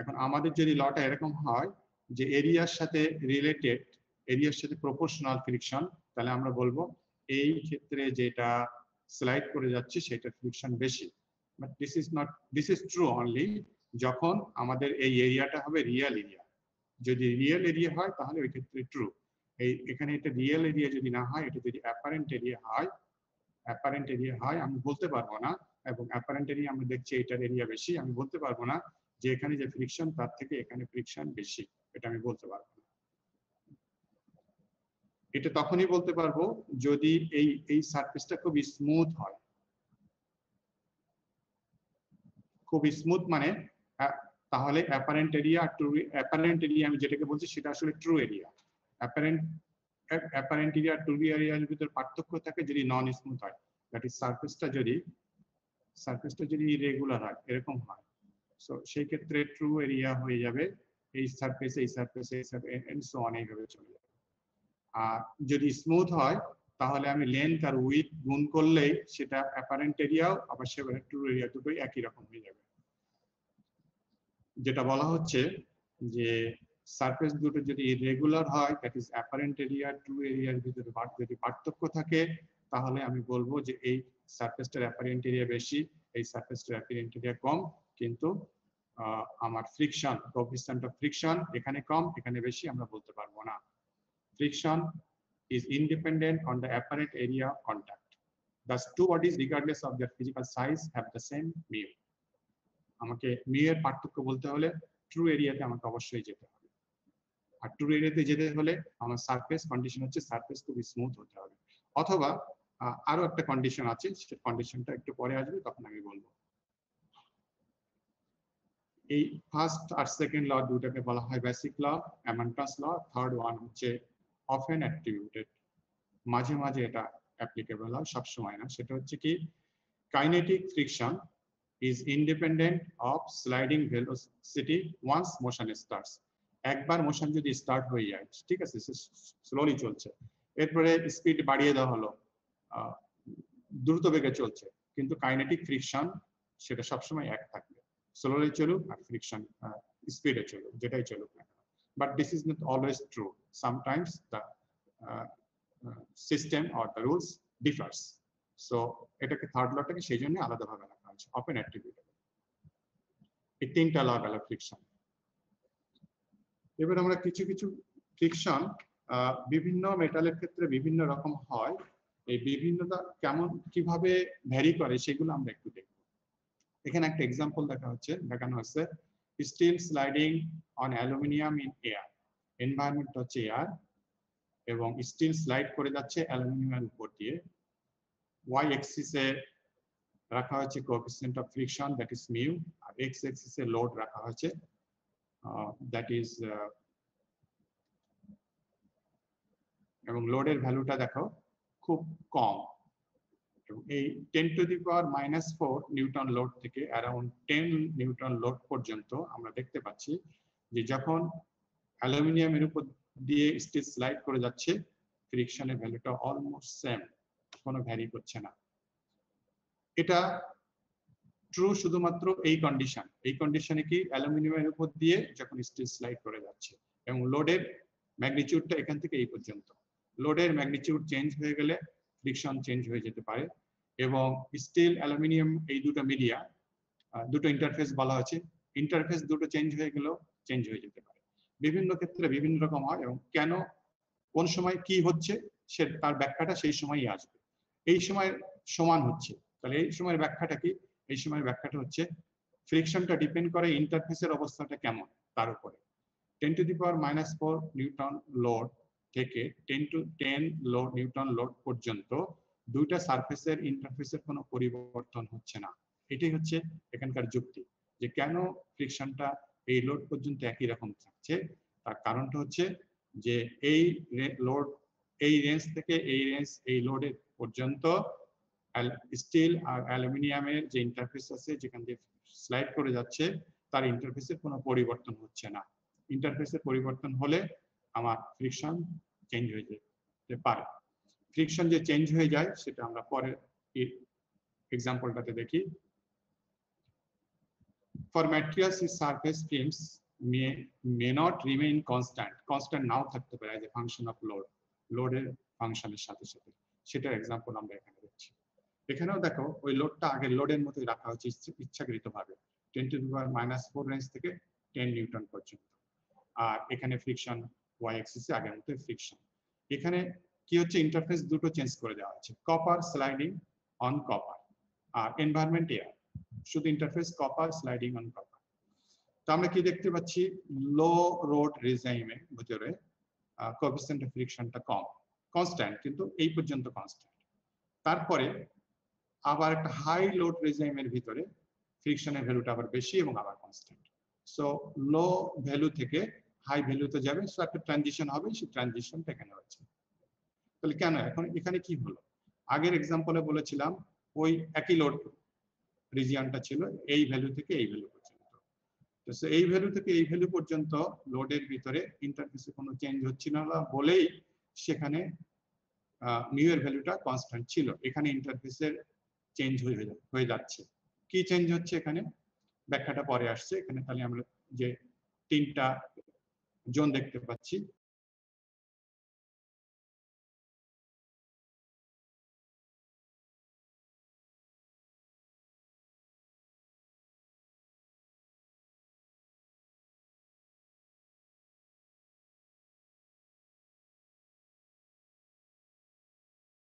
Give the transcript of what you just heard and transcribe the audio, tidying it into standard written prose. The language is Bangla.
এখন আমাদের যদি লটা এরকম হয় যে এরিয়ার সাথে রিলেটেড, এরিয়ার সাথে প্রপোর্শনাল ফ্রিকশন, তাহলে আমরা বলবো এই ক্ষেত্রে যেটা স্লাইড করে যাচ্ছে সেটা ফ্রিকশন বেশি। But this is true only যখন আমাদের এই এরিয়াটা হবে রিয়েল এরিয়া। যদি রিয়েল এরিয়া হয় তাহলে ওই ক্ষেত্রে ট্রু। এখানে এটা রিয়েল এরিয়া যদি না হয়, এটা যদি অ্যাপারেন্ট এরিয়া হয়, আমি বলতে পারবো না, এবং অ্যাপারেন্ট এরিয়া আমরা দেখছি এটার এরিয়া বেশি, আমি বলতে পারবো না যে এখানে যে ফ্রিকশন তার থেকে এখানে ফ্রিকশন বেশি, এটা আমি বলতে পারবো না। এটা তখনই বলতে পারবো যদি এই সারফেসটা খুব স্মুথ হয়। খুব স্মুথ মানে তাহলে অ্যাপারেন্ট এরিয়া আর ট্রু অ্যাপারেন্ট এরিয়া আমি যেটাকে বলছি সেটা আসলে true area. Apparent area true এরিয়ার ভিতর পার্থক্য থাকে যদি নন স্মুথ হয়, দ্যাট ইজ সারফেসটা যদি ইরেগুলার হয়, এরকম হয়, সো সেই ক্ষেত্রে ট্রু এরিয়া হয়ে যাবে এই সারফেস এন্ড সো অন, এইভাবে চলে যাবে। আর যদি স্মুথ হয় তাহলে আমি লেন্থ আর উইডথ গুণ করলেই সেটা অ্যাপারেন্ট এরিয়াও আবার সেভাবে ট্রু এরিয়া দুটোই একই রকম হয়ে যাবে। যেটা বলা হচ্ছে যে সারফেস দুটো যদি ইরেগুলার হয়, that is apparent area true এরিয়ার ভিতরে যদি পার্থক্য থাকে, তাহলে আমি বলবো যে এই সারফেসটার অ্যাপারেন্ট এরিয়া বেশি, এই সারফেসটার অ্যাপারেন্ট এরিয়া কম, কিন্তু আমার ফ্রিকশন, কোএফিসিয়েন্ট অফ ফ্রিকশন এখানে কম এখানে বেশি আমরা বলতে পারবো না। Friction is independent on the apparent area of contact. Thus, two bodies, regardless of their physical size, have the same mu. আমাকে মিউ এর পার্থক্য বলতে হলে ট্রু এরিয়াতে আমাকে অবশ্যই যেতে হবে, আর ট্রু এরিয়াতে যেতে হলে আমার সারফেস কন্ডিশন হচ্ছে সারফেস খুব স্মুথ হতে হবে, অথবা আরো একটা কন্ডিশন আছে, সেই কন্ডিশনটা একটু পরে আসবে, তখন আমি বলবো। এই ফার্স্ট আর সেকেন্ড ল দুটাকে বলা হয় বেসিক ল, অ্যামান্টাস ল। থার্ড ওয়ান হচ্ছে অফেন অ্যাট্রিবিউটেড, মাঝে মাঝে এটা অ্যাপ্লিকেবল হয়, সবসময় না। সেটা হচ্ছে কি, kinetic friction is independent of sliding velocity once motion starts. একবার মোশন যদি স্টার্ট হয়ে যায়, ঠিক আছে, স্লোলি চলছে, এরপরে স্পিড বাড়িয়ে দেওয়া হলো, দ্রুত বেগে চলছে, কিন্তু কাইনেটিক ফ্রিকশন সেটা সবসময় এক থাকবে, স্লোলি চলুক আর ফ্রিকশন স্পিডে চলুক, যেটাই চলুক না। But this is not always true, sometimes the system or the rules differs. So এটাকে থার্ড লটাকে সেই জন্য আলাদাভাবে রাখা হয়েছে, অপেন অ্যাট্রিবিউটেবল। এই তিনটা ল গেল ফ্রিকশন। এবার আমরা কিছু কিছু ফ্রিকশন বিভিন্ন মেটালের ক্ষেত্রে বিভিন্ন রকম হয়, এই বিভিন্নতা কেমন কিভাবে ভ্যারি করে সেগুলো আমরা একটু দেখব। এখানে একটা এক্সাম্পল দেখানো হচ্ছে steel sliding on aluminium in air. Environment হচ্ছে এয়ার, এবং স্টিল স্লাইড করে যাচ্ছে অ্যালুমিনিয়ামের উপর দিয়ে। ওয়াই এক্সিসে রাখা হয়েছে coefficient of friction, that is mu, আর এক্স এক্সিসে লোড রাখা হয়েছে, দ্যাট ইজ, এবং লোডের ভ্যালুটা দেখো খুব কম, এবং এই 10⁻⁻⁴ নিউটন লোড থেকে অ্যারাউন্ড 10 নিউটন লোড পর্যন্ত আমরা দেখতে পাচ্ছি যে যখন অ্যালুমিনিয়ামের উপর দিয়ে স্টিল স্লাইড করে যাচ্ছে, ফ্রিকশনের ভ্যালুটা অলমোস্ট সেম, কোনো ভ্যারি করছে না। এটা ট্রু শুধুমাত্র এই কন্ডিশনে কি, অ্যালুমিনিয়ামের উপর দিয়ে যখন স্টিল স্লাইড করে যাচ্ছে, এবং লোডের ম্যাগনিটিউডটা এখান থেকে এই পর্যন্ত। লোডের ম্যাগনিটিউড চেঞ্জ হয়ে গেলে ফ্রিকশন চেঞ্জ হয়ে যেতে পারে, এবং স্টিল অ্যালুমিনিয়াম এই দুটো মিডিয়া, দুটো ইন্টারফেস বলা হয়েছে, ইন্টারফেস দুটো চেঞ্জ হয়ে গেলেও চেঞ্জ হয়ে যেতে পারে। বিভিন্ন ক্ষেত্রে বিভিন্ন রকম হয়, এবং কেন কোন সময় কি হচ্ছে সে তার ব্যাখ্যাটা সেই সময়ই আসবে। এই সময় সমান হচ্ছে, তাহলে এই সময়ের ব্যাখ্যাটা কি, এই সময়ের ব্যাখ্যাটা হচ্ছে ফ্রিকশনটা ডিপেন্ড করে ইন্টারফেসের অবস্থাটা কেমন তার উপরে। 10⁻⁻⁴ নিউটন লোড থেকে 10 নিউটন লোড পর্যন্ত দুইটা সারফেসের ইন্টারফেসের কোনো পরিবর্তন হচ্ছে না। এটাই হচ্ছে এখানকার যুক্তি, যে কেন ফ্রিকশনটা এই লোড পর্যন্ত একই রকম থাকছে। তার কারণটা হচ্ছে যে এই লোড, এই রেঞ্জ থেকে এই রেঞ্জ, এই লোডের পর্যন্ত স্টিল আর অ্যালুমিনিয়ামের যে ইন্টারফেস আছে যেখান দিয়ে স্লাইড করে যাচ্ছে, তার ইন্টারফেসের কোনো পরিবর্তন হচ্ছে না। ইন্টারফেসের পরিবর্তন হলে আমার ফ্রিকশন চেঞ্জ হয়ে যেতে পারে। ফ্রিকশন যে চেঞ্জ হয়ে যায় সেটা আমরা পরের এক্সাম্পলটাতে দেখি। For matrices, surface films may not remain constant নাও থাকতে পারে as a function of লোডের ফাংশনের সাথে সাথে, সেটার এক্সাম্পল আমরা এখানে দেখছি। এখানেও দেখো ওই লোডটা আগের লোডের মতোই রাখা হচ্ছে ইচ্ছাকৃতভাবে 10⁻⁴ রেঞ্জ থেকে 10 নিউটন পর্যন্ত। আর এখানে ফ্রিকশন ওয়াই অ্যাক্সিসে আগের মতো ফ্রিকশন। এখানে কি হচ্ছে, ইন্টারফেস দুটো চেঞ্জ করে দেওয়া হচ্ছে, কপার স্লাইডিং অন কপার আর এনভায়রনমেন্ট এয়ার, শুধু interface copper sliding on copper. তো আমরা কি দেখতে পাচ্ছি, লো রোড রেজাইমের ভিতরে কোএফিসিয়েন্ট অফ ফ্রিকশনটা কম, কনস্ট্যান্ট, কিন্তু এই পর্যন্ত কনস্ট্যান্ট। তারপরে আবার একটা হাই লোড রেজাইমের ভিতরে ফ্রিকশনের ভ্যালুটা আবার বেশি এবং আবার কনস্ট্যান্ট। সো লো ভ্যালু থেকে হাই ভ্যালুতে যাবে, সো একটা ট্রানজিশন হবে, সেই ট্রানজিশনটা এখানে হচ্ছে। তাহলে কেন এখন এখানে কি হলো, আগের এক্সাম্পলে বলেছিলাম ওই একই লোড রিজিয়নটা ছিল এই ভ্যালু থেকে এই ভ্যালু পর্যন্ত। তো এই ভ্যালু থেকে এই ভ্যালু পর্যন্ত লোডের ভিতরে ইন্টারফেসে কোনো চেঞ্জ হচ্ছিল না বলেই সেখানে মিউ এর ভ্যালুটা কনস্ট্যান্ট ছিল। এখানে ইন্টারফেসের চেঞ্জ হয়ে যাচ্ছে। কি চেঞ্জ হচ্ছে এখানে, ব্যাখ্যাটা পরে আসছে। এখানে তাহলে আমরা যে তিনটা জোন দেখতে পাচ্ছি,